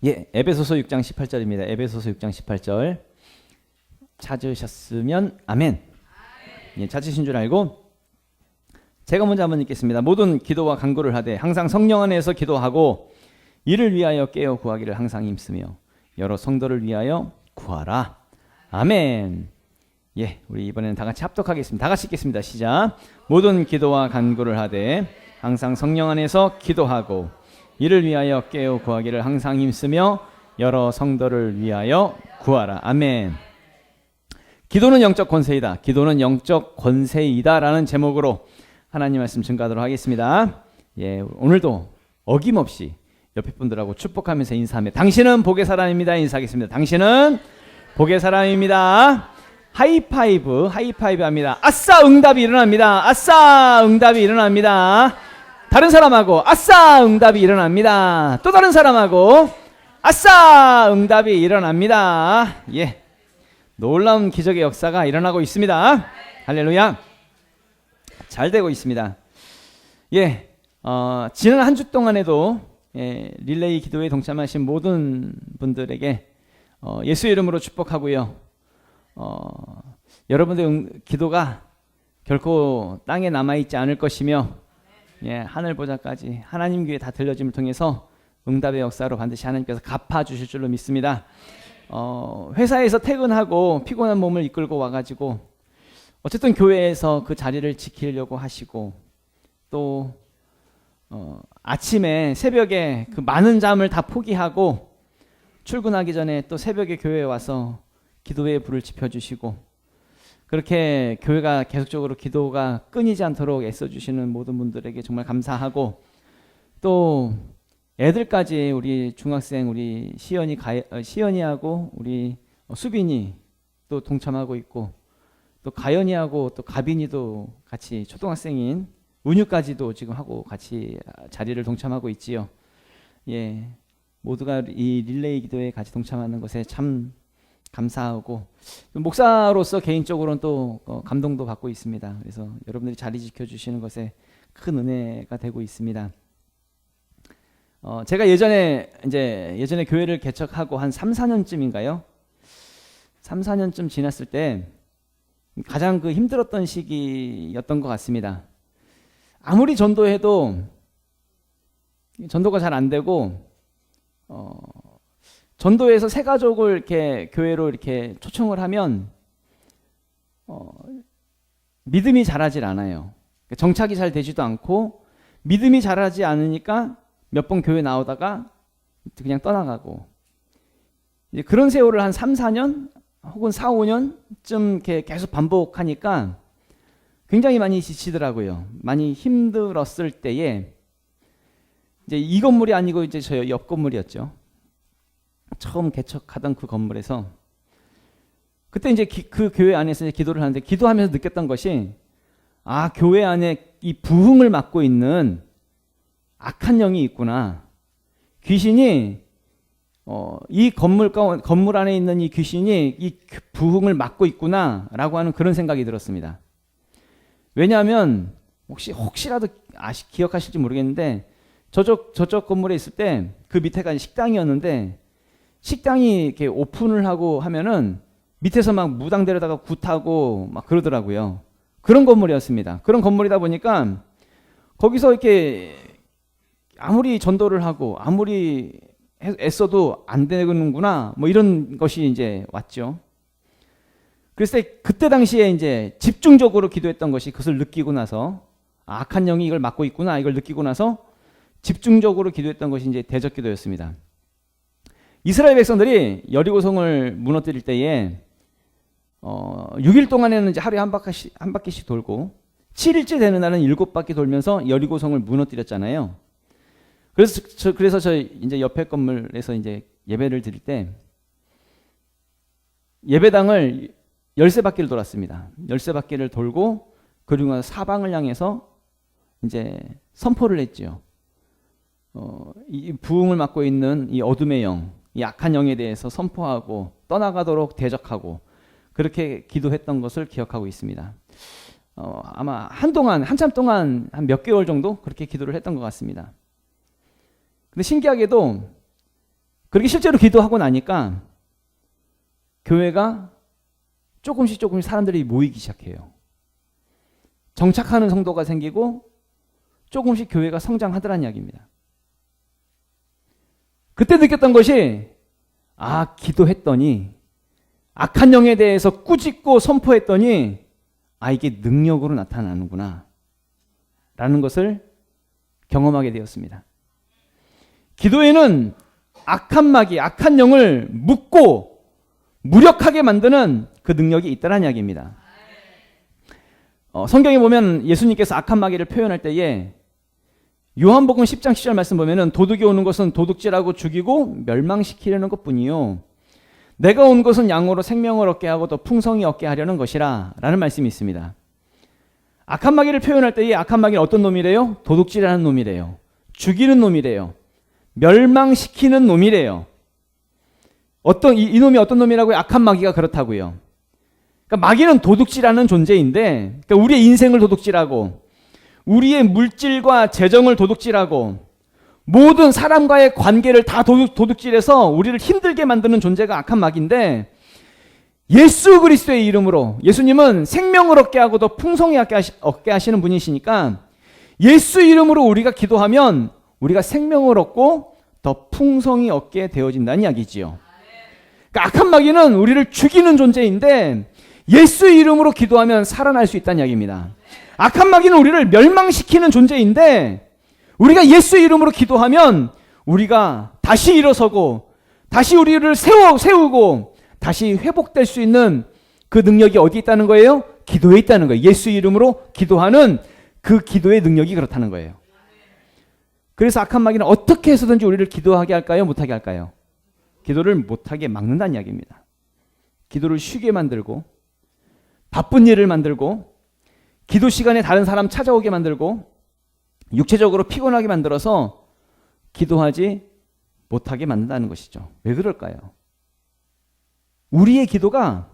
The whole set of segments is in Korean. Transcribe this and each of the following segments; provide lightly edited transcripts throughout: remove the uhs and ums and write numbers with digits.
예, 에베소서 6장 18절입니다. 에베소서 6장 18절 찾으셨으면 아멘. 예, 찾으신 줄 알고 제가 먼저 한번 읽겠습니다. 모든 기도와 간구를 하되 항상 성령 안에서 기도하고 이를 위하여 깨어 구하기를 항상 힘쓰며 여러 성도를 위하여 구하라. 아멘. 예, 우리 이번에는 다 같이 합독하겠습니다. 다 같이 읽겠습니다. 시작. 모든 기도와 간구를 하되 항상 성령 안에서 기도하고 이를 위하여 깨어 구하기를 항상 힘쓰며 여러 성도를 위하여 구하라. 아멘. 기도는 영적 권세이다. 기도는 영적 권세이다라는 제목으로 하나님 말씀 증거하도록 하겠습니다. 예, 오늘도 어김없이 옆에 분들하고 축복하면서 인사하며 당신은 복의 사람입니다. 인사하겠습니다. 당신은 복의 사람입니다. 하이파이브 합니다. 아싸 응답이 일어납니다. 아싸 응답이 일어납니다. 다른 사람하고 아싸 응답이 일어납니다. 또 다른 사람하고 아싸 응답이 일어납니다. 예, 놀라운 기적의 역사가 일어나고 있습니다. 할렐루야. 잘 되고 있습니다. 예, 지난 한 주 동안에도 릴레이 기도에 동참하신 모든 분들에게 예수의 이름으로 축복하고요. 여러분들의 기도가 결코 땅에 남아있지 않을 것이며 예, 하늘 보좌까지 하나님 귀에 다 들려짐을 통해서 응답의 역사로 반드시 하나님께서 갚아주실 줄로 믿습니다. 회사에서 퇴근하고 피곤한 몸을 이끌고 와가지고 어쨌든 교회에서 그 자리를 지키려고 하시고 또 아침에 새벽에 그 많은 잠을 다 포기하고 출근하기 전에 또 새벽에 교회에 와서 기도의 불을 지펴주시고 그렇게 교회가 계속적으로 기도가 끊이지 않도록 애써주시는 모든 분들에게 정말 감사하고 또 애들까지 우리 중학생 우리 시연이하고 우리 수빈이 또 동참하고 있고 또 가연이하고 또 가빈이도 같이 초등학생인 은유까지도 지금 하고 같이 자리를 동참하고 있지요. 예, 모두가 이 릴레이 기도에 같이 동참하는 것에 참 감사하고 목사로서 개인적으로는 또 감동도 받고 있습니다. 그래서 여러분들이 자리 지켜주시는 것에 큰 은혜가 되고 있습니다. 제가 예전에 교회를 개척하고 한 3, 4년쯤인가요? 3, 4년쯤 지났을 때 가장 그 힘들었던 시기였던 것 같습니다. 아무리 전도해도 전도가 잘 안 되고 전도에서 새 가족을 이렇게 교회로 이렇게 초청을 하면 믿음이 자라질 않아요. 정착이 잘 되지도 않고 믿음이 자라지 않으니까 몇 번 교회 나오다가 그냥 떠나가고 이제 그런 세월을 한 3, 4년 혹은 4, 5년쯤 이렇게 계속 반복하니까 굉장히 많이 지치더라고요. 많이 힘들었을 때에 이제 이 건물이 아니고 이제 저 옆 건물이었죠. 처음 개척하던 그 건물에서 그때 이제 그 교회 안에서 이제 기도를 하는데 기도하면서 느꼈던 것이 교회 안에 이 부흥을 맡고 있는 악한 영이 있구나. 귀신이 이 건물 안에 있는 이 귀신이 이 부흥을 맡고 있구나라고 하는 그런 생각이 들었습니다. 왜냐하면 혹시라도 기억하실지 모르겠는데 저쪽 건물에 있을 때 그 밑에가 식당이었는데 식당이 이렇게 오픈을 하고 하면은 밑에서 막 무당 데려다가 굿하고 막 그러더라고요. 그런 건물이었습니다. 그런 건물이다 보니까 거기서 이렇게 아무리 전도를 하고 아무리 애써도 안 되는구나 뭐 이런 것이 이제 왔죠. 그래서 그때 당시에 이제 집중적으로 기도했던 것이 그것을 느끼고 나서 악한 영이 이걸 맡고 있구나 이걸 느끼고 나서 집중적으로 기도했던 것이 이제 대적 기도였습니다. 이스라엘 백성들이 여리고성을 무너뜨릴 때에 6일 동안에는 이제 하루에 한 바퀴씩 돌고 7일째 되는 날은 7바퀴 돌면서 여리고성을 무너뜨렸잖아요. 그래서 저 이제 옆에 건물에서 이제 예배를 드릴 때 예배당을 13바퀴를 돌았습니다. 13바퀴를 돌고 그리고 사방을 향해서 이제 선포를 했죠. 이 부흥을 맡고 있는 이 어둠의 영, 이 악한 영에 대해서 선포하고 떠나가도록 대적하고 그렇게 기도했던 것을 기억하고 있습니다. 아마 한참 동안 한 몇 개월 정도 그렇게 기도를 했던 것 같습니다. 근데 신기하게도 그렇게 실제로 기도하고 나니까 교회가 조금씩 사람들이 모이기 시작해요. 정착하는 성도가 생기고 조금씩 교회가 성장하더란 이야기입니다. 그때 느꼈던 것이 기도했더니 악한 영에 대해서 꾸짖고 선포했더니 이게 능력으로 나타나는구나 라는 것을 경험하게 되었습니다. 기도에는 악한 마귀, 악한 영을 묶고 무력하게 만드는 그 능력이 있다는 이야기입니다. 성경에 보면 예수님께서 악한 마귀를 표현할 때에 요한복음 10장 10절 말씀 보면은 도둑이 오는 것은 도둑질하고 죽이고 멸망시키려는 것뿐이요 내가 온 것은 양으로 생명을 얻게 하고 더 풍성히 얻게 하려는 것이라 라는 말씀이 있습니다. 악한 마귀를 표현할 때에 악한 마귀는 어떤 놈이래요? 도둑질하는 놈이래요. 죽이는 놈이래요. 멸망시키는 놈이래요. 이 놈이 어떤 놈이라고요? 악한 마귀가 그렇다고요. 그러니까 마귀는 도둑질하는 존재인데, 그러니까 우리의 인생을 도둑질하고, 우리의 물질과 재정을 도둑질하고, 모든 사람과의 관계를 다 도둑질해서 우리를 힘들게 만드는 존재가 악한 마귀인데, 예수 그리스도의 이름으로, 예수님은 생명을 얻게 하고 더 풍성히 얻게 하시는 분이시니까, 예수 이름으로 우리가 기도하면 우리가 생명을 얻고 더 풍성히 얻게 되어진다는 이야기지요. 그러니까 악한 마귀는 우리를 죽이는 존재인데 예수 이름으로 기도하면 살아날 수 있다는 이야기입니다. 악한 마귀는 우리를 멸망시키는 존재인데 우리가 예수 이름으로 기도하면 우리가 다시 일어서고 다시 우리를 세우고 다시 회복될 수 있는 그 능력이 어디 있다는 거예요? 기도에 있다는 거예요. 예수 이름으로 기도하는 그 기도의 능력이 그렇다는 거예요. 그래서 악한 마귀는 어떻게 해서든지 우리를 기도하게 할까요? 못하게 할까요? 기도를 못하게 막는다는 이야기입니다. 기도를 쉬게 만들고 바쁜 일을 만들고 기도 시간에 다른 사람 찾아오게 만들고 육체적으로 피곤하게 만들어서 기도하지 못하게 만든다는 것이죠. 왜 그럴까요? 우리의 기도가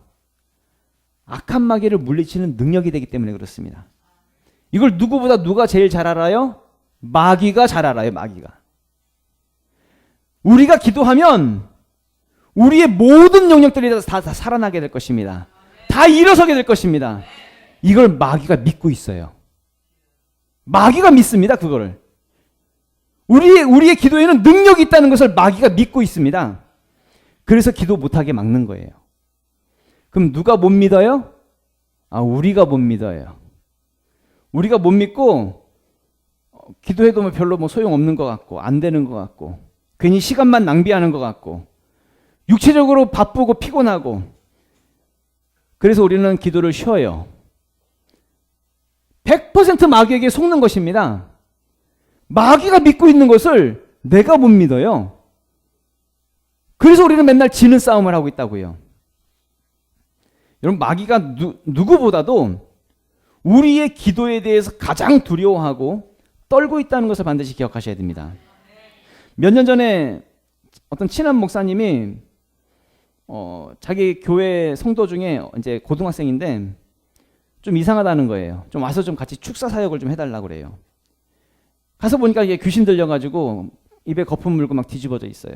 악한 마귀를 물리치는 능력이 되기 때문에 그렇습니다. 이걸 누가 제일 잘 알아요? 마귀가 잘 알아요. 마귀가. 우리가 기도하면 우리의 모든 영역들이 다 살아나게 될 것입니다. 다 일어서게 될 것입니다. 이걸 마귀가 믿고 있어요. 마귀가 믿습니다. 그거를. 우리의 기도에는 능력이 있다는 것을 마귀가 믿고 있습니다. 그래서 기도 못하게 막는 거예요. 그럼 누가 못 믿어요? 우리가 못 믿어요. 우리가 못 믿고 기도해도 별로 소용없는 것 같고 안 되는 것 같고 괜히 시간만 낭비하는 것 같고 육체적으로 바쁘고 피곤하고 그래서 우리는 기도를 쉬어요. 100% 마귀에게 속는 것입니다. 마귀가 믿고 있는 것을 내가 못 믿어요. 그래서 우리는 맨날 지는 싸움을 하고 있다고요. 여러분 마귀가 누구보다도 우리의 기도에 대해서 가장 두려워하고 떨고 있다는 것을 반드시 기억하셔야 됩니다. 몇 년 전에 어떤 친한 목사님이 자기 교회 성도 중에 이제 고등학생인데 좀 이상하다는 거예요. 좀 와서 좀 같이 축사 사역을 좀 해달라고 그래요. 가서 보니까 이게 귀신 들려가지고 입에 거품 물고 막 뒤집어져 있어요.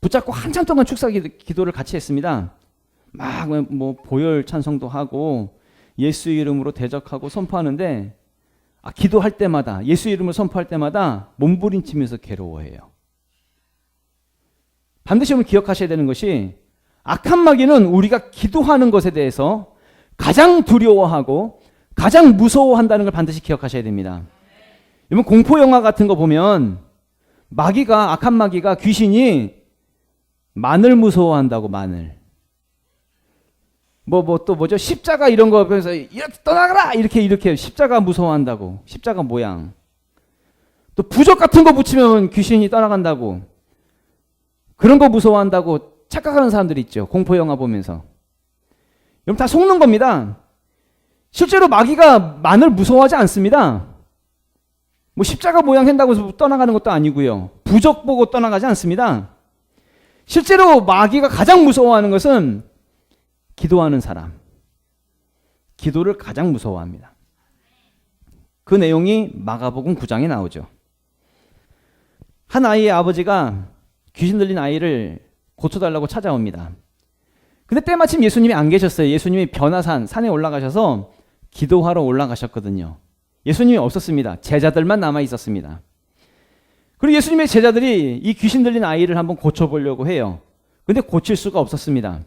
붙잡고 한참 동안 축사 기도를 같이 했습니다. 막 보혈 찬송도 하고 예수 이름으로 대적하고 선포하는데 기도할 때마다 예수 이름을 선포할 때마다 몸부림치면서 괴로워해요. 반드시 여러분 기억하셔야 되는 것이 악한 마귀는 우리가 기도하는 것에 대해서 가장 두려워하고 가장 무서워한다는 걸 반드시 기억하셔야 됩니다. 여러분 공포 영화 같은 거 보면 악한 마귀가 귀신이 마늘 무서워한다고 마늘. 또 뭐죠? 십자가 이런 거 보면서 이렇게 떠나가라! 이렇게 십자가 무서워한다고. 십자가 모양. 또 부적 같은 거 붙이면 귀신이 떠나간다고. 그런 거 무서워한다고 착각하는 사람들이 있죠. 공포 영화 보면서. 여러분 다 속는 겁니다. 실제로 마귀가 마늘 무서워하지 않습니다. 십자가 모양 한다고 해서 떠나가는 것도 아니고요. 부적 보고 떠나가지 않습니다. 실제로 마귀가 가장 무서워하는 것은 기도하는 사람. 기도를 가장 무서워합니다. 그 내용이 마가복음 9장에 나오죠. 한 아이의 아버지가 귀신 들린 아이를 고쳐달라고 찾아옵니다. 근데 때마침 예수님이 안 계셨어요. 예수님이 변화산, 산에 올라가셔서 기도하러 올라가셨거든요. 예수님이 없었습니다. 제자들만 남아 있었습니다. 그리고 예수님의 제자들이 이 귀신 들린 아이를 한번 고쳐보려고 해요. 근데 고칠 수가 없었습니다.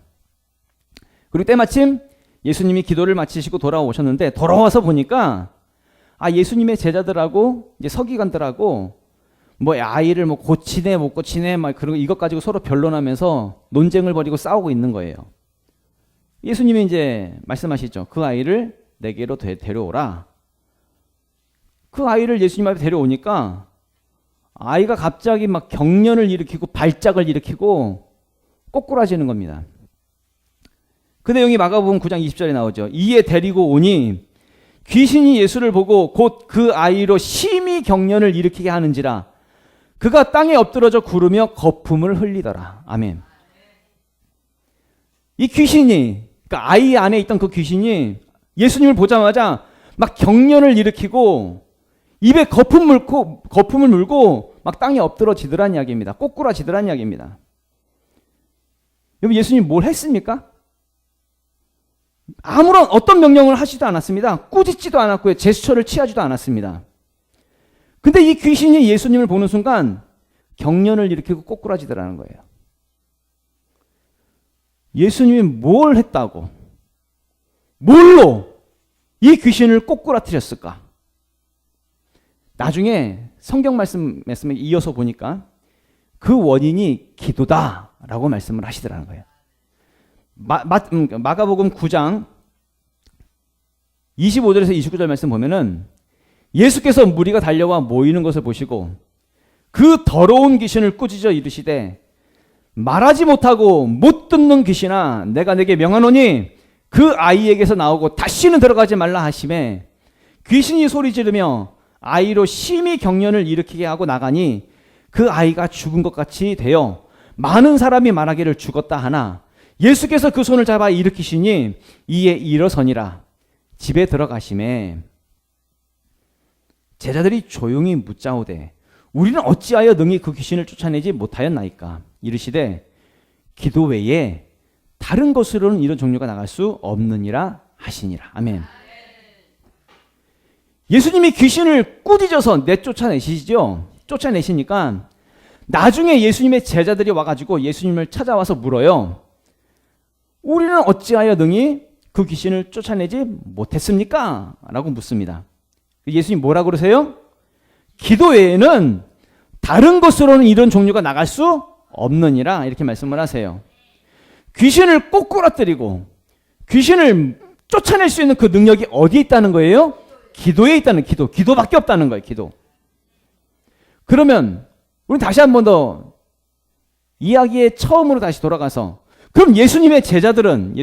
그리고 때마침 예수님이 기도를 마치시고 돌아오셨는데, 돌아와서 보니까 예수님의 제자들하고 이제 서기관들하고 뭐 아이를 뭐 고치네 못 고치네 막 그리고 이것 가지고 서로 변론하면서 논쟁을 벌이고 싸우고 있는 거예요. 예수님이 이제 말씀하시죠. 그 아이를 내게로 데려오라. 그 아이를 예수님 앞에 데려오니까 아이가 갑자기 막 경련을 일으키고 발작을 일으키고 꼬꾸라지는 겁니다. 그 내용이 마가복음 9장 20절에 나오죠. 이에 데리고 오니 귀신이 예수를 보고 곧 그 아이로 심히 경련을 일으키게 하는지라 그가 땅에 엎드러져 구르며 거품을 흘리더라. 아멘. 이 귀신이, 그러니까 아이 안에 있던 그 귀신이 예수님을 보자마자 막 경련을 일으키고 입에 거품을 물고 막 땅에 엎드러지더란 이야기입니다. 꼬꾸라지더란 이야기입니다. 여러분, 예수님 뭘 했습니까? 아무런 어떤 명령을 하지도 않았습니다. 꾸짖지도 않았고요. 제스처를 취하지도 않았습니다. 근데 이 귀신이 예수님을 보는 순간 경련을 일으키고 꼬꾸라지더라는 거예요. 예수님이 뭘 했다고, 뭘로 이 귀신을 꼬꾸라뜨렸을까? 나중에 성경 말씀에 이어서 보니까 그 원인이 기도다라고 말씀을 하시더라는 거예요. 마가복음 9장 25절에서 29절 말씀 보면은 예수께서 무리가 달려와 모이는 것을 보시고 그 더러운 귀신을 꾸짖어 이르시되 말하지 못하고 못 듣는 귀신아 내가 내게 명하노니 그 아이에게서 나오고 다시는 들어가지 말라 하시매 귀신이 소리 지르며 아이로 심히 경련을 일으키게 하고 나가니 그 아이가 죽은 것 같이 되어 많은 사람이 말하기를 죽었다 하나 예수께서 그 손을 잡아 일으키시니 이에 일어서니라. 집에 들어가시매 제자들이 조용히 묻자오되 우리는 어찌하여 능히 그 귀신을 쫓아내지 못하였나이까. 이르시되 기도 외에 다른 것으로는 이런 종류가 나갈 수 없느니라 하시니라. 아멘. 예수님이 귀신을 꾸짖어서 내쫓아내시죠. 쫓아내시니까 나중에 예수님의 제자들이 와가지고 예수님을 찾아와서 물어요. 우리는 어찌하여 능히 그 귀신을 쫓아내지 못했습니까? 라고 묻습니다. 예수님 뭐라고 그러세요? 기도 외에는 다른 것으로는 이런 종류가 나갈 수 없느니라 이렇게 말씀을 하세요. 귀신을 꼬꾸라뜨리고 귀신을 쫓아낼 수 있는 그 능력이 어디에 있다는 거예요? 기도에 있다는 기도밖에 없다는 거예요. 기도. 그러면 우리 다시 한 번 더 이야기의 처음으로 다시 돌아가서 그럼 예수님의 제자들은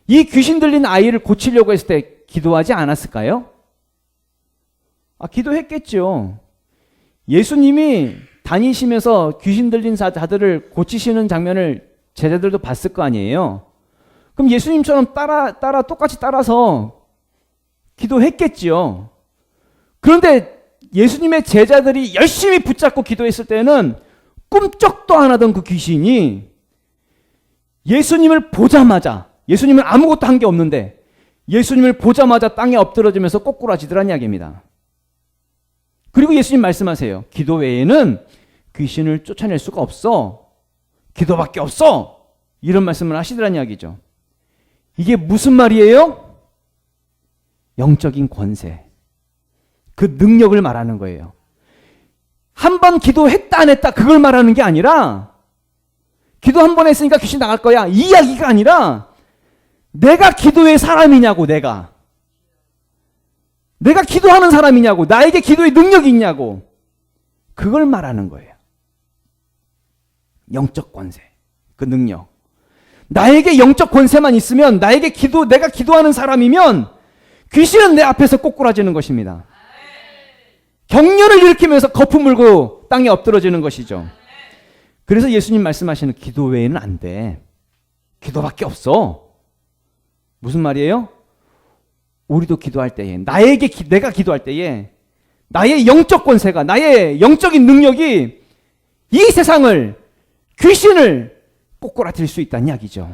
이 귀신 들린 아이를 고치려고 했을 때 기도하지 않았을까요? 기도했겠죠. 예수님이 다니시면서 귀신 들린 자들을 고치시는 장면을 제자들도 봤을 거 아니에요. 그럼 예수님처럼 똑같이 따라서 기도했겠지요. 그런데 예수님의 제자들이 열심히 붙잡고 기도했을 때는 꿈쩍도 안 하던 그 귀신이 예수님을 보자마자, 예수님은 아무것도 한 게 없는데 예수님을 보자마자 땅에 엎드러지면서 꼬꾸라지더란 이야기입니다. 그리고 예수님 말씀하세요. 기도 외에는 귀신을 쫓아낼 수가 없어. 기도밖에 없어. 이런 말씀을 하시더란 이야기죠. 이게 무슨 말이에요? 영적인 권세. 그 능력을 말하는 거예요. 한 번 기도했다 안 했다 그걸 말하는 게 아니라 기도 한 번 했으니까 귀신 나갈 거야 이 이야기가 아니라 내가 기도의 사람이냐고 내가 기도하는 사람이냐고 나에게 기도의 능력이 있냐고 그걸 말하는 거예요. 영적 권세 그 능력 나에게 영적 권세만 있으면 내가 기도하는 사람이면 귀신은 내 앞에서 꼬꾸라지는 것입니다. 경련을 일으키면서 거품 물고 땅에 엎드러지는 것이죠. 그래서 예수님 말씀하시는 기도 외에는 안 돼. 기도밖에 없어. 무슨 말이에요? 우리도 기도할 때에 내가 기도할 때에 나의 영적 권세가 나의 영적인 능력이 이 세상을, 귀신을 꼬꾸라뜨릴 수 있다는 이야기죠.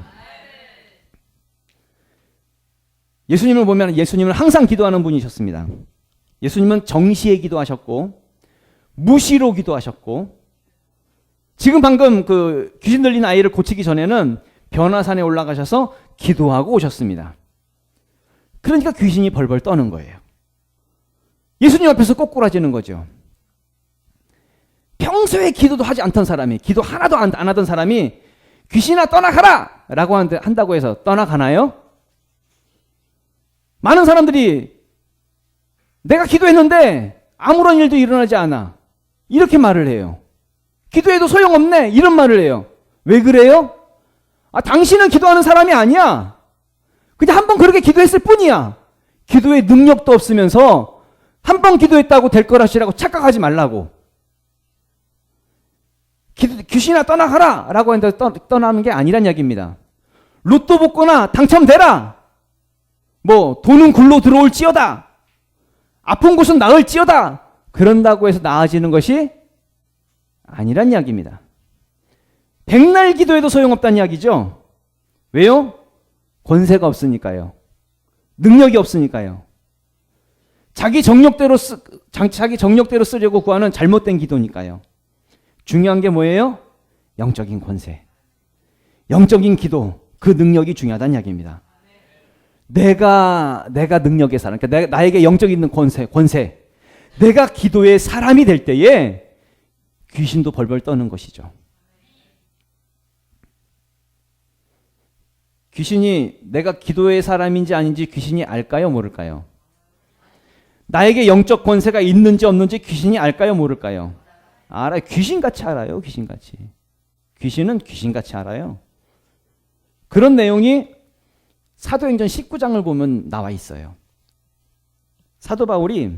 예수님을 보면 예수님은 항상 기도하는 분이셨습니다. 예수님은 정시에 기도하셨고 무시로 기도하셨고, 지금 방금 그 귀신 들린 아이를 고치기 전에는 변화산에 올라가셔서 기도하고 오셨습니다. 그러니까 귀신이 벌벌 떠는 거예요. 예수님 앞에서 꼬꾸라지는 거죠. 평소에 기도도 하지 않던 사람이, 기도 하나도 안 하던 사람이 귀신아 떠나가라! 라고 한다고 해서 떠나가나요? 많은 사람들이 내가 기도했는데 아무런 일도 일어나지 않아, 이렇게 말을 해요. 기도해도 소용없네, 이런 말을 해요. 왜 그래요? 당신은 기도하는 사람이 아니야. 그냥 한 번 그렇게 기도했을 뿐이야. 기도에 능력도 없으면서 한 번 기도했다고 될 거라시라고 착각하지 말라고. 귀신아 떠나가라! 라고 했는데 떠나는 게 아니란 이야기입니다. 로또 복거나 당첨되라! 돈은 굴로 들어올지어다! 아픈 곳은 나을지어다! 그런다고 해서 나아지는 것이 아니란 이야기입니다. 백날 기도해도 소용없다는 이야기죠. 왜요? 권세가 없으니까요. 능력이 없으니까요. 자기 정력대로 쓰려고 구하는 잘못된 기도니까요. 중요한 게 뭐예요? 영적인 권세, 영적인 기도, 그 능력이 중요하다는 이야기입니다. 내가 능력의 사람, 그러니까 나에게 영적 있는 권세, 내가 기도의 사람이 될 때에 귀신도 벌벌 떠는 것이죠. 귀신이 내가 기도의 사람인지 아닌지 귀신이 알까요, 모를까요? 나에게 영적 권세가 있는지 없는지 귀신이 알까요, 모를까요? 알아요. 귀신같이 알아요. 귀신같이. 귀신은 귀신같이 알아요. 그런 내용이 사도행전 19장을 보면 나와 있어요. 사도 바울이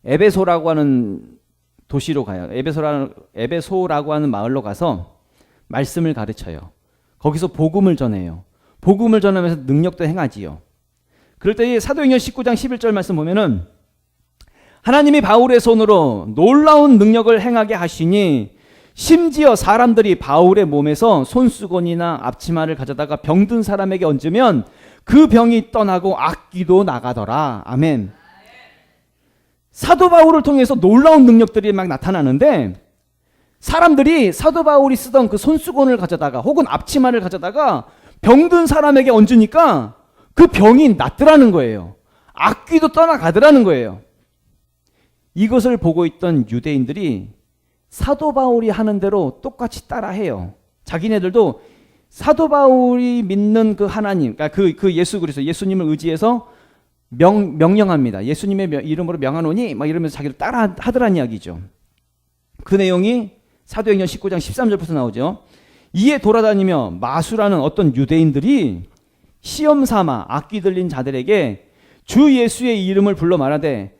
에베소라고 하는 도시로 가요. 에베소라고 하는 마을로 가서 말씀을 가르쳐요. 거기서 복음을 전해요. 복음을 전하면서 능력도 행하지요. 그럴 때 사도행전 19장 11절 말씀 보면은 하나님이 바울의 손으로 놀라운 능력을 행하게 하시니 심지어 사람들이 바울의 몸에서 손수건이나 앞치마를 가져다가 병든 사람에게 얹으면 그 병이 떠나고 악귀도 나가더라. 아멘. 사도 바울을 통해서 놀라운 능력들이 막 나타나는데, 사람들이 사도 바울이 쓰던 그 손수건을 가져다가 혹은 앞치마를 가져다가 병든 사람에게 얹으니까 그 병이 낫더라는 거예요. 악귀도 떠나가더라는 거예요. 이것을 보고 있던 유대인들이 사도 바울이 하는 대로 똑같이 따라해요. 자기네들도 사도 바울이 믿는 그 하나님, 그러니까 그 예수 그리스도, 예수님을 의지해서 명령합니다. 예수님의 이름으로 명하노니 막 이러면서 자기를 따라 하더란 이야기죠. 그 내용이 사도행전 19장 13절부터 나오죠. 이에 돌아다니며 마수라는 어떤 유대인들이 시험 삼아 악귀 들린 자들에게 주 예수의 이름을 불러 말하되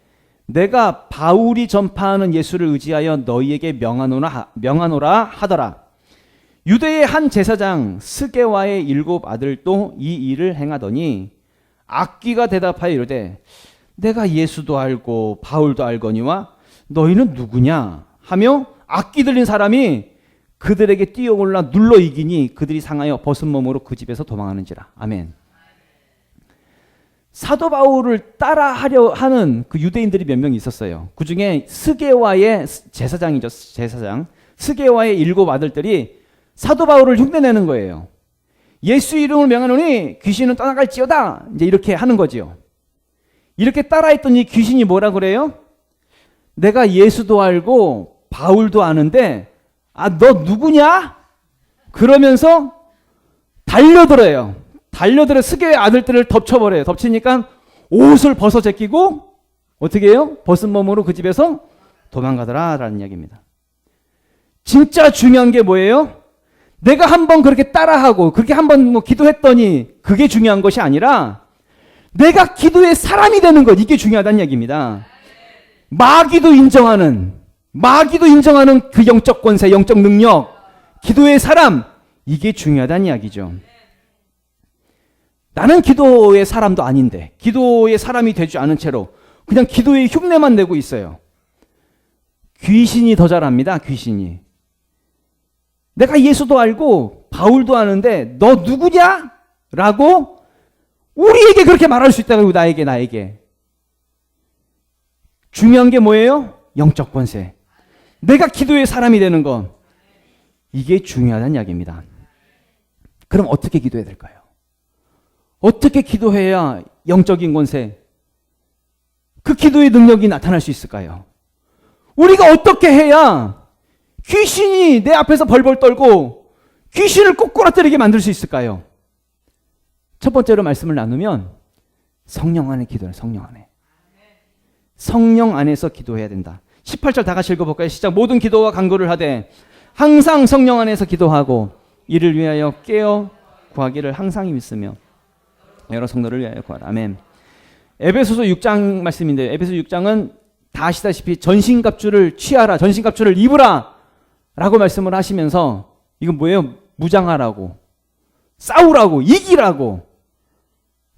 내가 바울이 전파하는 예수를 의지하여 너희에게 명하노라 하더라. 유대의 한 제사장 스게와의 7 아들도 이 일을 행하더니 악귀가 대답하여 이르되 내가 예수도 알고 바울도 알거니와 너희는 누구냐 하며 악귀 들린 사람이 그들에게 뛰어올라 눌러 이기니 그들이 상하여 벗은 몸으로 그 집에서 도망하는지라. 아멘. 사도 바울을 따라하려 하는 그 유대인들이 몇 명 있었어요. 그 중에 스게와의 제사장 스게와의 7 아들들이 사도 바울을 흉내내는 거예요. 예수 이름을 명하노니 귀신은 떠나갈지어다. 이제 이렇게 하는 거지요. 이렇게 따라했더니 귀신이 뭐라 그래요? 내가 예수도 알고 바울도 아는데 너 누구냐? 그러면서 달려들어요. 스게의 아들들을 덮쳐버려요. 덮치니까 옷을 벗어 제끼고 어떻게 해요? 벗은 몸으로 그 집에서 도망가더라 라는 이야기입니다. 진짜 중요한 게 뭐예요? 내가 한번 그렇게 따라하고 그렇게 한번 기도했더니 그게 중요한 것이 아니라 내가 기도의 사람이 되는 것, 이게 중요하다는 이야기입니다. 마귀도 인정하는 그 영적 권세, 영적 능력, 기도의 사람, 이게 중요하다는 이야기죠. 나는 기도의 사람도 아닌데 기도의 사람이 되지 않은 채로 그냥 기도의 흉내만 내고 있어요. 귀신이 더 잘합니다. 귀신이. 내가 예수도 알고 바울도 아는데 너 누구냐? 라고 우리에게 그렇게 말할 수 있다고. 나에게. 중요한 게 뭐예요? 영적 권세. 내가 기도의 사람이 되는 것. 이게 중요하다는 이야기입니다. 그럼 어떻게 기도해야 될까요? 어떻게 기도해야 영적인 권세, 그 기도의 능력이 나타날 수 있을까요? 우리가 어떻게 해야 귀신이 내 앞에서 벌벌 떨고 귀신을 꼬꾸라뜨리게 만들 수 있을까요? 첫 번째로 말씀을 나누면 성령 안에 기도해. 성령 안에. 성령 안에서 기도해야 된다. 18절 다 같이 읽어볼까요? 시작. 모든 기도와 간구를 하되 항상 성령 안에서 기도하고 이를 위하여 깨어 구하기를 항상 힘쓰며 여러 성도를 위하여 구하라. 아멘. 에베소서 6장 말씀인데요. 에베소 6장은 다 아시다시피 전신갑주를 취하라, 전신갑주를 입으라 라고 말씀을 하시면서 이건 뭐예요? 무장하라고, 싸우라고, 이기라고.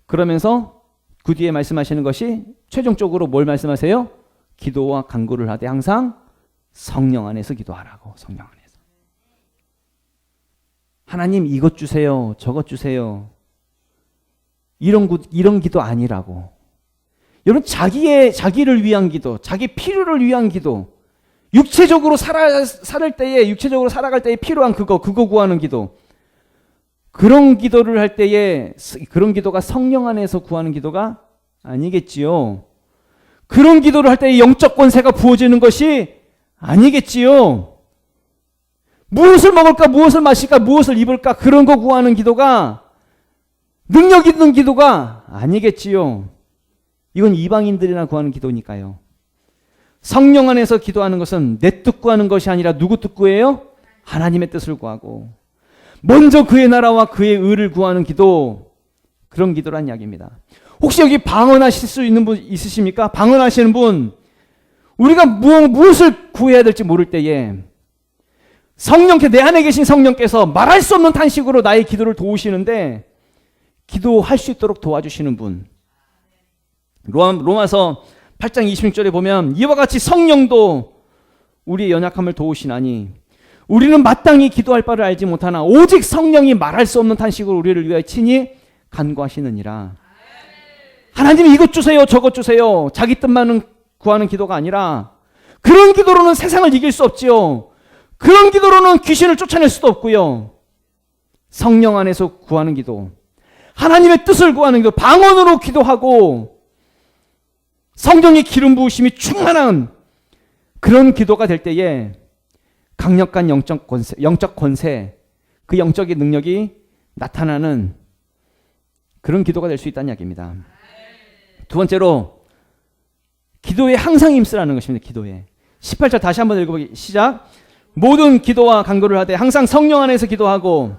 그러면서 그 뒤에 말씀하시는 것이 최종적으로 뭘 말씀하세요? 기도와 간구를 하되 항상 성령 안에서 기도하라고. 성령 안에서. 하나님 이것 주세요, 저것 주세요. 이런 기도 아니라고. 여러분, 자기를 위한 기도, 자기 필요를 위한 기도, 육체적으로 살아갈 때에 필요한 그거 구하는 기도. 그런 기도를 할 때에, 그런 기도가 성령 안에서 구하는 기도가 아니겠지요. 그런 기도를 할 때에 영적 권세가 부어지는 것이 아니겠지요. 무엇을 먹을까, 무엇을 마실까, 무엇을 입을까, 그런 거 구하는 기도가, 능력 있는 기도가 아니겠지요. 이건 이방인들이나 구하는 기도니까요. 성령 안에서 기도하는 것은 내 뜻 구하는 것이 아니라 누구 뜻 구해요? 하나님의 뜻을 구하고 먼저 그의 나라와 그의 의를 구하는 기도, 그런 기도란 이야기입니다. 혹시 여기 방언하실 수 있는 분 있으십니까? 방언하시는 분, 우리가 무엇을 구해야 될지 모를 때에 내 안에 계신 성령께서 말할 수 없는 탄식으로 나의 기도를 도우시는데 기도할 수 있도록 도와주시는 분. 로마서 8장 26절에 보면 이와 같이 성령도 우리의 연약함을 도우시나니 우리는 마땅히 기도할 바를 알지 못하나 오직 성령이 말할 수 없는 탄식으로 우리를 위하여 친히 간구하시느니라. 하나님이 이것 주세요, 저것 주세요, 자기 뜻만은 구하는 기도가 아니라, 그런 기도로는 세상을 이길 수 없지요. 그런 기도로는 귀신을 쫓아낼 수도 없고요. 성령 안에서 구하는 기도, 하나님의 뜻을 구하는 기도, 방언으로 기도하고 성령의 기름 부으심이 충만한 그런 기도가 될 때에 강력한 영적 권세, 그 영적인 능력이 나타나는 그런 기도가 될 수 있다는 이야기입니다. 두 번째로 기도에 항상 힘쓰라는 것입니다. 기도에. 18절 다시 한번 읽어보기 시작. 모든 기도와 간구를 하되 항상 성령 안에서 기도하고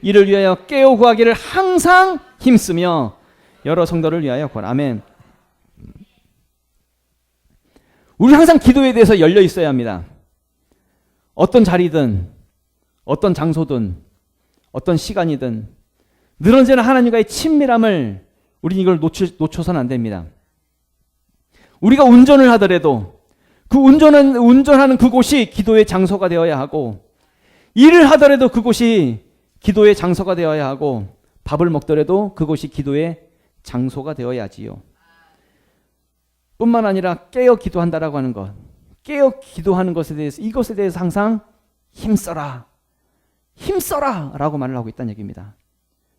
이를 위하여 깨어 구하기를 항상 힘쓰며 여러 성도를 위하여 구하라. 아멘. 우리 항상 기도에 대해서 열려 있어야 합니다. 어떤 자리든 어떤 장소든 어떤 시간이든 늘 언제나 하나님과의 친밀함을, 우리는 이걸 놓쳐서는 안 됩니다. 우리가 운전을 하더라도 그 운전하는 그곳이 기도의 장소가 되어야 하고, 일을 하더라도 그곳이 기도의 장소가 되어야 하고, 밥을 먹더라도 그곳이 기도의 장소가 되어야지요. 뿐만 아니라 깨어 기도한다라고 하는 것, 깨어 기도하는 것에 대해서, 이것에 대해서 항상 힘써라 라고 말을 하고 있다는 얘기입니다.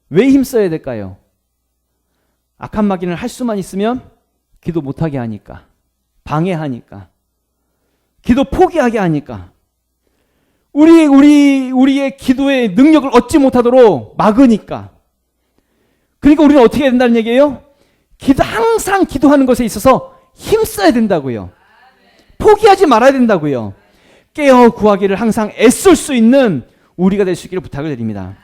왜 힘써야 될까요? 악한 마귀는 할 수만 있으면 기도 못하게 하니까, 방해하니까, 기도 포기하게 하니까, 우리의 기도의 능력을 얻지 못하도록 막으니까. 그러니까 우리는 어떻게 해야 된다는 얘기예요? 항상 기도하는 것에 있어서 힘써야 된다고요. 포기하지 말아야 된다고요. 깨어 구하기를 항상 애쓸 수 있는 우리가 될 수 있기를 부탁을 드립니다.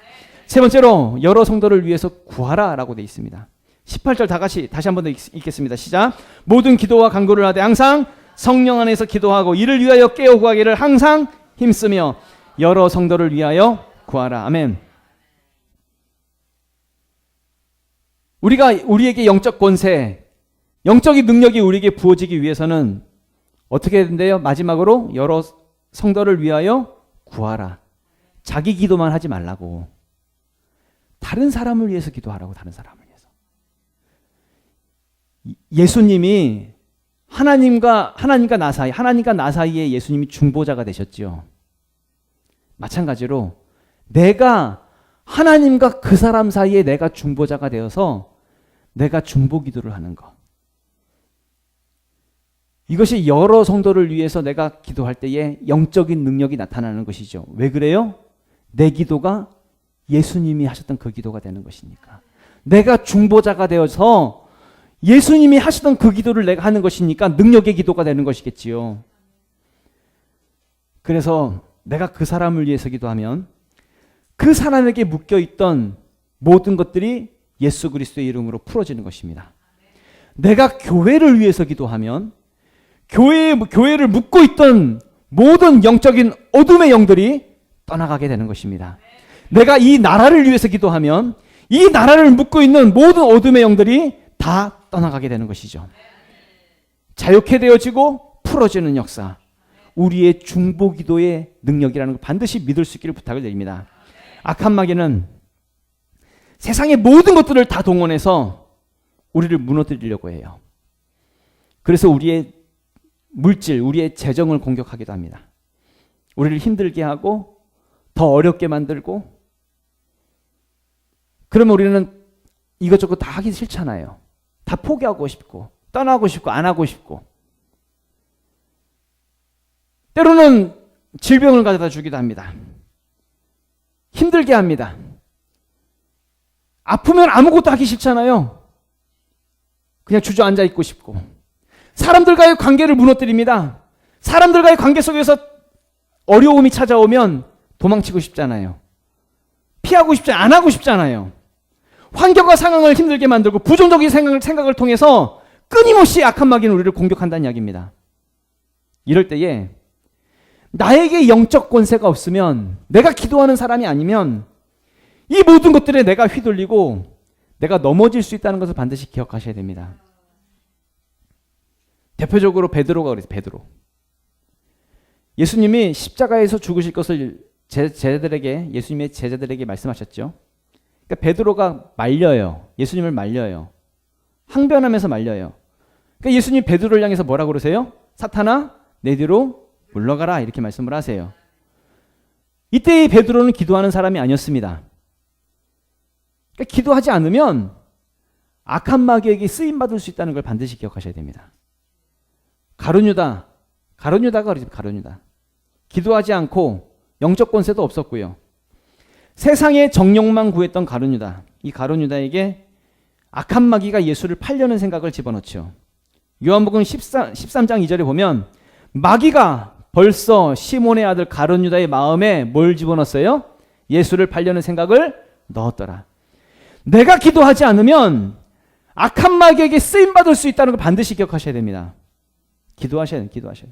세 번째로 여러 성도를 위해서 구하라 라고 되어 있습니다. 18절 다시 한번 더 읽겠습니다. 시작. 모든 기도와 간구를 하되 항상 성령 안에서 기도하고 이를 위하여 깨어 구하기를 항상 힘쓰며 여러 성도를 위하여 구하라. 아멘. 우리에게 영적 권세, 영적인 능력이 우리에게 부어지기 위해서는 어떻게 해야 된대요? 마지막으로 여러 성도를 위하여 구하라. 자기 기도만 하지 말라고. 다른 사람을 위해서 기도하라고. 다른 사람을 위해서. 예수님이 하나님과 나 사이에 예수님이 중보자가 되셨지요. 마찬가지로 내가 하나님과 그 사람 사이에 내가 중보자가 되어서 내가 중보 기도를 하는 것. 이것이 여러 성도를 위해서 내가 기도할 때에 영적인 능력이 나타나는 것이죠. 왜 그래요? 내 기도가 예수님이 하셨던 그 기도가 되는 것이니까. 내가 중보자가 되어서 예수님이 하시던 그 기도를 내가 하는 것이니까 능력의 기도가 되는 것이겠지요. 그래서 내가 그 사람을 위해서 기도하면 그 사람에게 묶여있던 모든 것들이 예수 그리스도의 이름으로 풀어지는 것입니다. 내가 교회를 위해서 기도하면 교회를 묶고 있던 모든 영적인 어둠의 영들이 떠나가게 되는 것입니다. 내가 이 나라를 위해서 기도하면 이 나라를 묶고 있는 모든 어둠의 영들이 다 떠나가게 되는 것이죠. 자유케 되어지고 풀어지는 역사. 우리의 중보 기도의 능력이라는 걸 반드시 믿을 수 있기를 부탁을 드립니다. 악한 마귀는 세상의 모든 것들을 다 동원해서 우리를 무너뜨리려고 해요. 그래서 우리의 물질, 우리의 재정을 공격하기도 합니다. 우리를 힘들게 하고 더 어렵게 만들고, 그러면 우리는 이것저것 다 하기 싫잖아요. 다 포기하고 싶고 떠나고 싶고 안 하고 싶고, 때로는 질병을 가져다 주기도 합니다. 힘들게 합니다. 아프면 아무것도 하기 싫잖아요. 그냥 주저앉아 있고 싶고, 사람들과의 관계를 무너뜨립니다. 사람들과의 관계 속에서 어려움이 찾아오면 도망치고 싶잖아요. 피하고 싶지 안 하고 싶잖아요. 환경과 상황을 힘들게 만들고 부정적인 생각을 통해서 끊임없이 악한 마귀는 우리를 공격한다는 이야기입니다. 이럴 때에 나에게 영적 권세가 없으면, 내가 기도하는 사람이 아니면 이 모든 것들에 내가 휘둘리고 내가 넘어질 수 있다는 것을 반드시 기억하셔야 됩니다. 대표적으로 베드로가 그랬어요. 베드로. 예수님이 십자가에서 죽으실 것을 예수님의 제자들에게 말씀하셨죠. 그러니까 베드로가 말려요. 예수님을 말려요. 항변하면서 말려요. 그러니까 예수님 베드로를 향해서 뭐라고 그러세요? 사탄아, 내 뒤로 물러가라, 이렇게 말씀을 하세요. 이때 베드로는 기도하는 사람이 아니었습니다. 그러니까 기도하지 않으면 악한 마귀에게 쓰임받을 수 있다는 걸 반드시 기억하셔야 됩니다. 가룟유다가 그러죠. 가룟유다. 기도하지 않고 영적 권세도 없었고요. 세상의 정욕만 구했던 가룟유다. 이 가룟유다에게 악한 마귀가 예수를 팔려는 생각을 집어넣죠. 요한복음 13장 2절에 보면 마귀가 벌써 시몬의 아들 가룟유다의 마음에 뭘 집어넣었어요? 예수를 팔려는 생각을 넣었더라. 내가 기도하지 않으면 악한 마귀에게 쓰임받을 수 있다는 걸 반드시 기억하셔야 됩니다. 기도하셔야 돼요.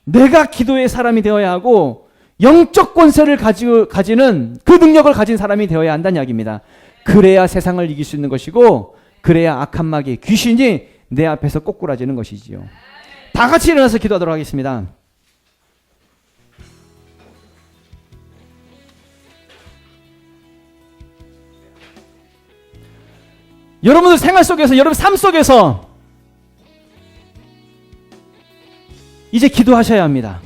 내가 기도의 사람이 되어야 하고 영적 권세를 가지는 그 능력을 가진 사람이 되어야 한다는 이야기입니다. 그래야 세상을 이길 수 있는 것이고, 그래야 악한 마귀, 귀신이 내 앞에서 꼬꾸라지는 것이지요. 다 같이 일어나서 기도하도록 하겠습니다. 여러분들 생활 속에서, 여러분 삶 속에서 이제 기도하셔야 합니다.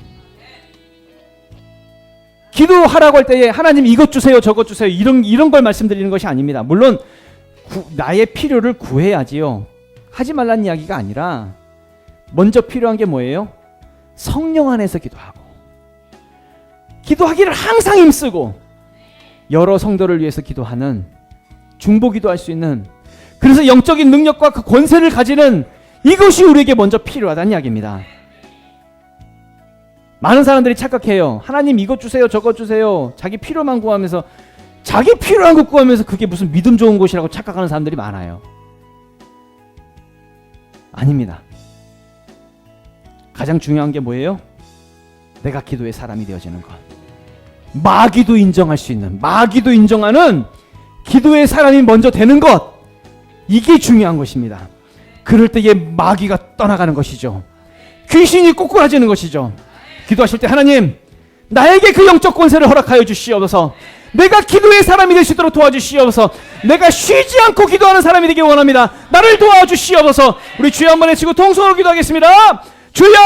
기도하라고 할 때에 하나님 이것 주세요, 저것 주세요, 이런 걸 말씀드리는 것이 아닙니다. 물론 나의 필요를 구해야지요. 하지 말라는 이야기가 아니라 먼저 필요한 게 뭐예요? 성령 안에서 기도하고, 기도하기를 항상 힘쓰고 여러 성도를 위해서 기도하는, 중보 기도할 수 있는, 그래서 영적인 능력과 그 권세를 가지는 이것이 우리에게 먼저 필요하다는 이야기입니다. 많은 사람들이 착각해요. 하나님 이것 주세요, 저것 주세요. 자기 필요만 구하면서, 자기 필요한 것 구하면서 그게 무슨 믿음 좋은 곳이라고 착각하는 사람들이 많아요. 아닙니다. 가장 중요한 게 뭐예요? 내가 기도의 사람이 되어지는 것. 마귀도 인정할 수 있는, 마귀도 인정하는 기도의 사람이 먼저 되는 것. 이게 중요한 것입니다. 그럴 때에 마귀가 떠나가는 것이죠. 귀신이 꼬꾸라지는 것이죠. 기도하실 때 하나님, 나에게 그 영적 권세를 허락하여 주시옵소서. 내가 기도의 사람이 될 수 있도록 도와주시옵소서. 내가 쉬지 않고 기도하는 사람이 되기 원합니다. 나를 도와주시옵소서. 우리 주여 한번 외치고 통성으로 기도하겠습니다. 주여!